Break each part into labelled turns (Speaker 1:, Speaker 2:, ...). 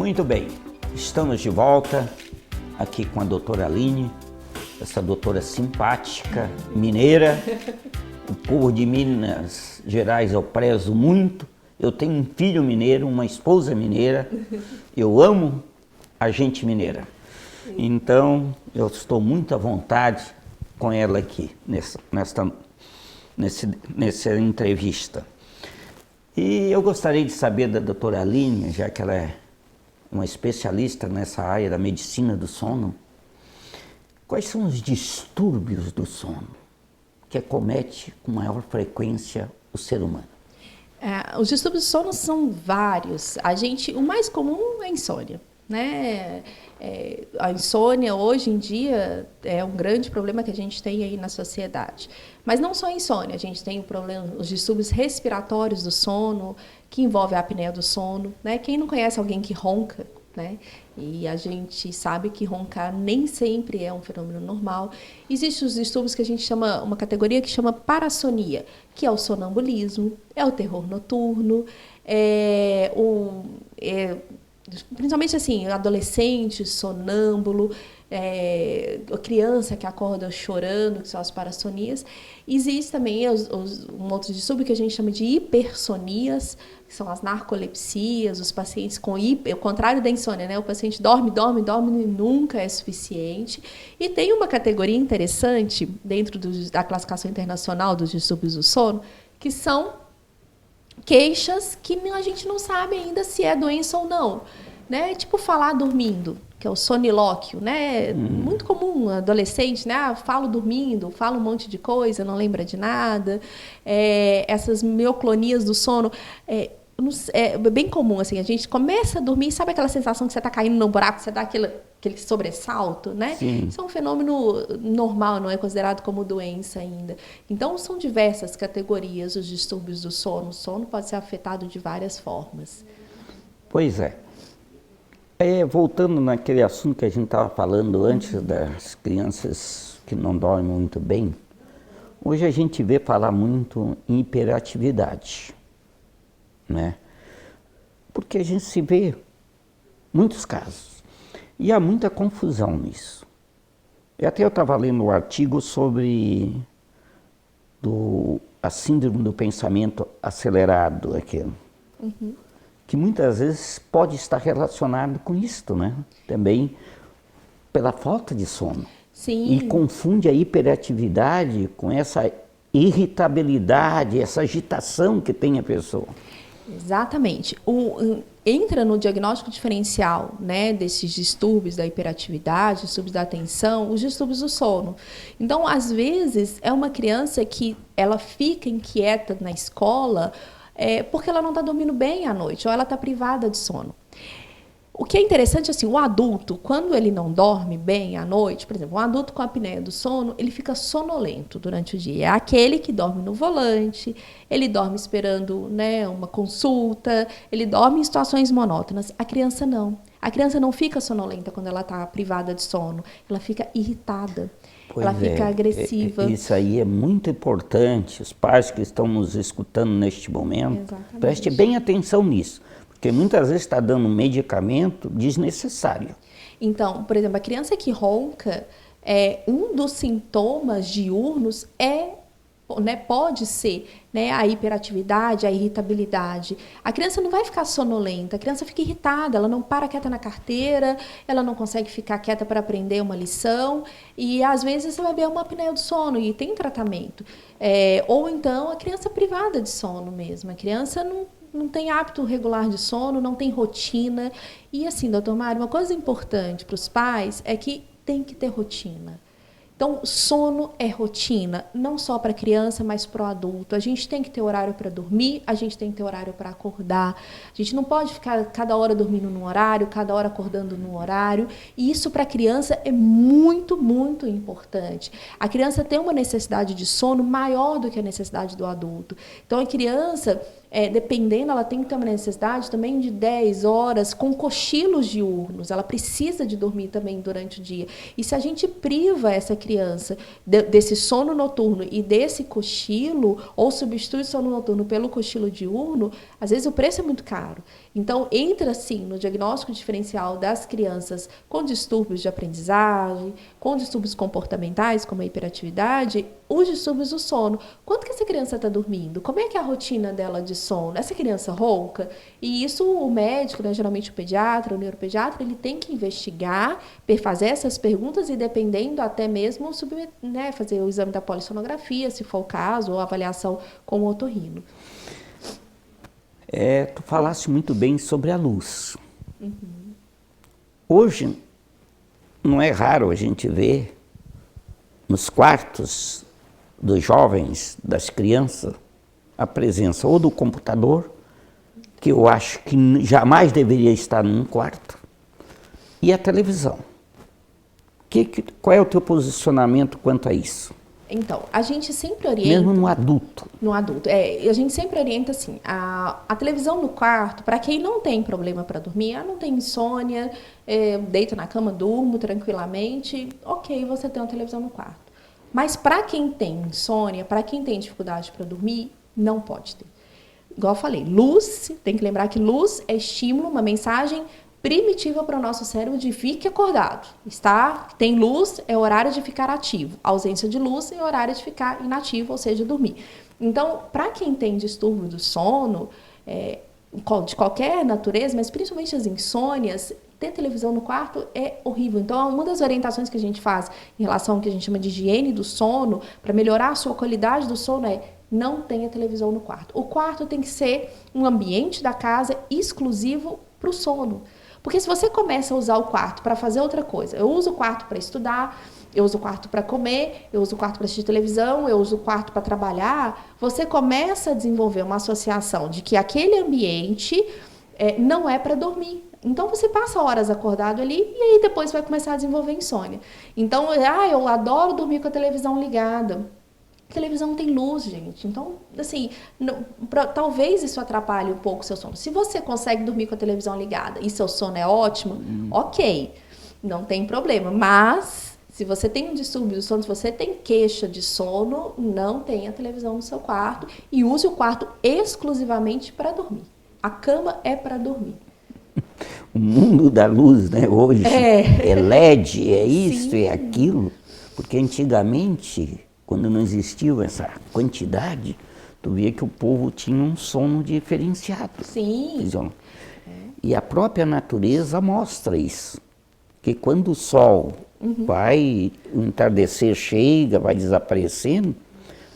Speaker 1: Muito bem, estamos de volta aqui com a doutora Aline, essa doutora simpática, mineira. O povo de Minas Gerais eu prezo muito. Eu tenho um filho mineiro, uma esposa mineira. Eu amo a gente mineira. Então, eu estou muito à vontade com ela aqui, nessa entrevista. E eu gostaria de saber da doutora Aline, já que ela é uma especialista nessa área da medicina do sono, quais são os distúrbios do sono que acomete com maior frequência o ser humano?
Speaker 2: Os distúrbios do sono são vários. O mais comum é a insônia, né? A insônia hoje em dia é um grande problema que a gente tem aí na sociedade. Mas não só a insônia, a gente tem os distúrbios respiratórios do sono, que envolve a apneia do sono, né? Quem não conhece alguém que ronca, né? E a gente sabe que roncar nem sempre é um fenômeno normal. Existem os distúrbios que a gente chama, uma categoria que chama parassonia, que é o sonambulismo, é o terror noturno, principalmente assim, adolescente, sonâmbulo, a criança que acorda chorando, que são as parassonias. Existe também um outro distúrbio que a gente chama de hipersonias, que são as narcolepsias, os pacientes com o contrário da insônia, né? O paciente dorme e nunca é suficiente. E tem uma categoria interessante dentro da classificação internacional dos distúrbios do sono, que são queixas que a gente não sabe ainda se é doença ou não, né? Tipo falar dormindo, que é o sonilóquio, né? Muito comum, adolescente, né? Falo dormindo, falo um monte de coisa, não lembra de nada. Essas mioclonias do sono, é bem comum, assim, a gente começa a dormir, sabe aquela sensação que você está caindo no buraco, você dá aquele sobressalto, né?
Speaker 1: Sim.
Speaker 2: Isso é um fenômeno normal, não é considerado como doença ainda. Então, são diversas categorias os distúrbios do sono. O sono pode ser afetado de várias formas.
Speaker 1: Pois é. Voltando naquele assunto que a gente estava falando antes das crianças que não dormem muito bem, hoje a gente vê falar muito em hiperatividade, né? Porque a gente se vê muitos casos e há muita confusão nisso. Até eu estava lendo um artigo sobre a síndrome do pensamento acelerado, aquilo. Que muitas vezes pode estar relacionado com isto, né? Também pela falta de sono.
Speaker 2: Sim.
Speaker 1: E confunde a hiperatividade com essa irritabilidade, essa agitação que tem a pessoa.
Speaker 2: Exatamente. Entra no diagnóstico diferencial, né, desses distúrbios da hiperatividade, distúrbios da atenção, os distúrbios do sono. Então, às vezes, é uma criança que ela fica inquieta na escola porque ela não está dormindo bem à noite, ou ela está privada de sono. O que é interessante, assim, o adulto, quando ele não dorme bem à noite, por exemplo, um adulto com apneia do sono, ele fica sonolento durante o dia. É aquele que dorme no volante, ele dorme esperando, né, uma consulta, ele dorme em situações monótonas. A criança não. A criança não fica sonolenta quando ela está privada de sono, ela fica irritada. Ela fica agressiva.
Speaker 1: Isso aí é muito importante. Os pais que estão nos escutando neste momento, preste bem atenção nisso, porque muitas vezes está dando um medicamento desnecessário.
Speaker 2: Então, por exemplo, a criança que ronca, um dos sintomas diurnos pode ser, né, a hiperatividade, a irritabilidade. A criança não vai ficar sonolenta, a criança fica irritada, ela não para quieta na carteira, ela não consegue ficar quieta para aprender uma lição, e às vezes você vai ver uma apneia do sono e tem tratamento. Ou então a criança privada de sono mesmo, a criança não tem hábito regular de sono, não tem rotina. E assim, doutor Mário, uma coisa importante para os pais é que tem que ter rotina. Então, sono é rotina, não só para a criança, mas para o adulto. A gente tem que ter horário para dormir, a gente tem que ter horário para acordar. A gente não pode ficar cada hora dormindo num horário, cada hora acordando num horário. E isso para a criança é muito, muito importante. A criança tem uma necessidade de sono maior do que a necessidade do adulto. Então, a criança, dependendo, ela tem que ter uma necessidade também de 10 horas com cochilos diurnos. Ela precisa de dormir também durante o dia. E se a gente priva essa criança criança desse sono noturno e desse cochilo, ou substitui o sono noturno pelo cochilo diurno, às vezes o preço é muito caro. Então, entra, sim, no diagnóstico diferencial das crianças com distúrbios de aprendizagem, com distúrbios comportamentais, como a hiperatividade, os distúrbios do sono. Quanto que essa criança está dormindo? Como é que é a rotina dela de sono? Essa criança ronca? E isso o médico, né, geralmente o pediatra, o neuropediatra, ele tem que investigar, fazer essas perguntas e, dependendo, até mesmo né, fazer o exame da polissonografia, se for o caso, ou avaliação com o otorrino.
Speaker 1: Tu falaste muito bem sobre a luz. Hoje, não é raro a gente ver nos quartos dos jovens, das crianças, a presença ou do computador, que eu acho que jamais deveria estar num quarto, e a televisão. Qual é o teu posicionamento quanto a isso?
Speaker 2: Então, a gente sempre orienta...
Speaker 1: Mesmo no adulto.
Speaker 2: No adulto. A gente sempre orienta assim, a televisão no quarto, para quem não tem problema para dormir, não tem insônia, deito na cama, durmo tranquilamente, ok, você tem uma televisão no quarto. Mas para quem tem insônia, para quem tem dificuldade para dormir, não pode ter. Igual eu falei, luz, tem que lembrar que luz é estímulo, uma mensagem primitiva para o nosso cérebro de fique acordado. Tem luz, é horário de ficar ativo. A ausência de luz é horário de ficar inativo, ou seja, dormir. Então, para quem tem distúrbio do sono, de qualquer natureza, mas principalmente as insônias, ter televisão no quarto é horrível. Então, uma das orientações que a gente faz em relação ao que a gente chama de higiene do sono, para melhorar a sua qualidade do sono, não tenha televisão no quarto. O quarto tem que ser um ambiente da casa exclusivo para o sono. Porque se você começa a usar o quarto para fazer outra coisa, eu uso o quarto para estudar, eu uso o quarto para comer, eu uso o quarto para assistir televisão, eu uso o quarto para trabalhar, você começa a desenvolver uma associação de que aquele ambiente não é para dormir. Então, você passa horas acordado ali e aí depois vai começar a desenvolver insônia. Então, eu adoro dormir com a televisão ligada. A televisão tem luz, gente. Então, assim, talvez isso atrapalhe um pouco o seu sono. Se você consegue dormir com a televisão ligada e seu sono é ótimo, ok, não tem problema. Mas, se você tem um distúrbio do sono, se você tem queixa de sono, não tenha televisão no seu quarto e use o quarto exclusivamente para dormir. A cama é para dormir.
Speaker 1: O mundo da luz, né, hoje, é LED, é isso,
Speaker 2: Sim.
Speaker 1: É aquilo. Porque antigamente, quando não existia essa quantidade, tu via que o povo tinha um sono diferenciado.
Speaker 2: Sim.
Speaker 1: E a própria natureza mostra isso. Que quando o sol vai, o entardecer chega, vai desaparecendo,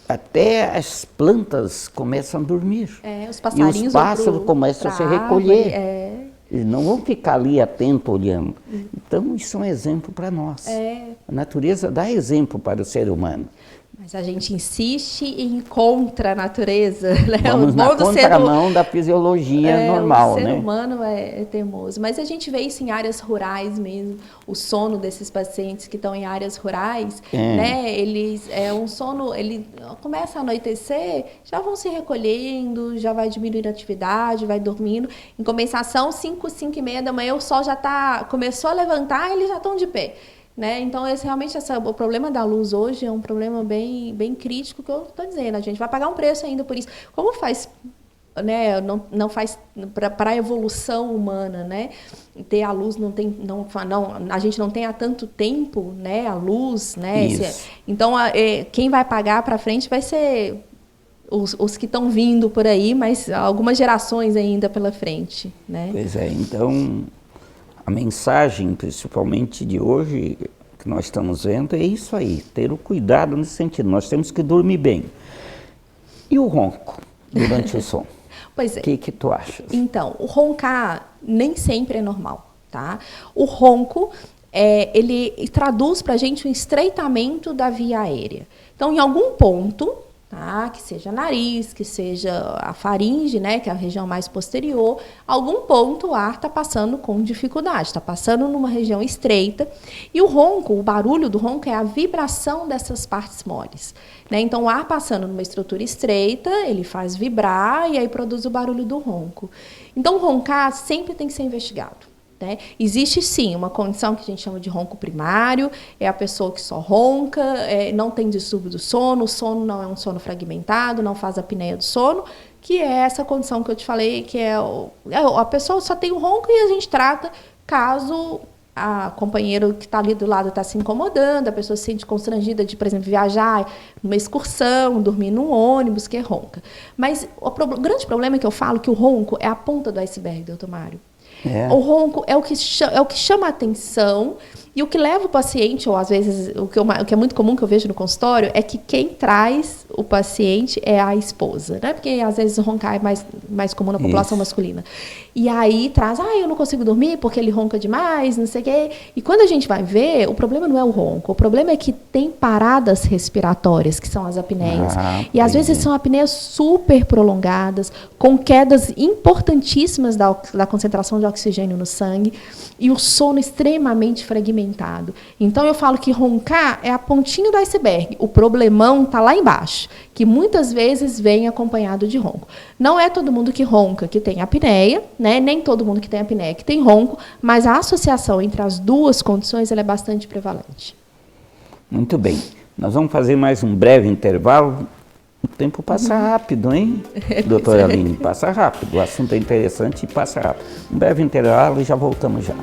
Speaker 1: até as plantas começam a dormir.
Speaker 2: Os passarinhos
Speaker 1: e os pássaros começam a se recolher. Eles não vão ficar ali atentos olhando. Então, isso é um exemplo para nós. A natureza dá exemplo para o ser humano.
Speaker 2: Mas a gente insiste em contra a natureza, né?
Speaker 1: Vamos na contramão da fisiologia normal,
Speaker 2: né? O ser
Speaker 1: né?
Speaker 2: humano é teimoso. Mas a gente vê isso em áreas rurais mesmo. O sono desses pacientes que estão em áreas rurais, né? Um sono, ele começa a anoitecer, já vão se recolhendo, já vai diminuindo a atividade, vai dormindo. Em compensação, 5h da manhã, o sol já começou a levantar, eles já estão de pé. Né? Então, o problema da luz hoje é um problema bem, bem crítico, que eu estou dizendo. A gente vai pagar um preço ainda por isso. Como faz, né? Não faz para a evolução humana, né? Ter a luz a gente não tem há tanto tempo, né? A luz, né? Então, quem vai pagar para frente vai ser os que estão vindo por aí, mas algumas gerações ainda pela frente, né?
Speaker 1: Pois é, então a mensagem, principalmente de hoje, que nós estamos vendo, é isso aí, ter o cuidado nesse sentido. Nós temos que dormir bem. E o ronco durante o sono?
Speaker 2: Pois é.
Speaker 1: O que tu achas?
Speaker 2: Então, o roncar nem sempre é normal, tá? O ronco, ele traduz para a gente um estreitamento da via aérea. Então, em algum ponto, tá? Que seja nariz, que seja a faringe, né? Que é a região mais posterior, algum ponto o ar está passando com dificuldade, está passando numa região estreita. E o ronco, o barulho do ronco é a vibração dessas partes moles, né? Então, o ar passando numa estrutura estreita, ele faz vibrar e aí produz o barulho do ronco. Então, roncar sempre tem que ser investigado. né? Existe sim uma condição que a gente chama de ronco primário, é a pessoa que só ronca, não tem distúrbio do sono, o sono não é um sono fragmentado, não faz apneia do sono, que é essa condição que eu te falei, que a pessoa só tem o ronco e a gente trata caso a companheiro que está ali do lado está se incomodando, a pessoa se sente constrangida de, por exemplo, viajar numa excursão, dormir num ônibus, que ronca. Mas o grande problema é que eu falo que o ronco é a ponta do iceberg, doutor Mário. O ronco é o que chama a atenção e o que leva o paciente, ou às vezes o que é muito comum que eu vejo no consultório, é que quem traz o paciente é a esposa, né? Porque às vezes roncar é mais comum na população masculina. E aí traz, eu não consigo dormir porque ele ronca demais, não sei o quê. E quando a gente vai ver, o problema não é o ronco, o problema é que tem paradas respiratórias, que são as apneias. E às vezes são apneias super prolongadas, com quedas importantíssimas da concentração de oxigênio no sangue e o sono extremamente fragmentado. Então eu falo que roncar é a pontinha do iceberg, o problemão está lá embaixo, que muitas vezes vem acompanhado de ronco. Não é todo mundo que ronca que tem apneia, né? Nem todo mundo que tem apneia que tem ronco, mas a associação entre as duas condições ela é bastante prevalente.
Speaker 1: Muito bem. Nós vamos fazer mais um breve intervalo. O tempo passa rápido, hein, doutora Aline? Passa rápido. O assunto é interessante e passa rápido. Um breve intervalo e já voltamos já.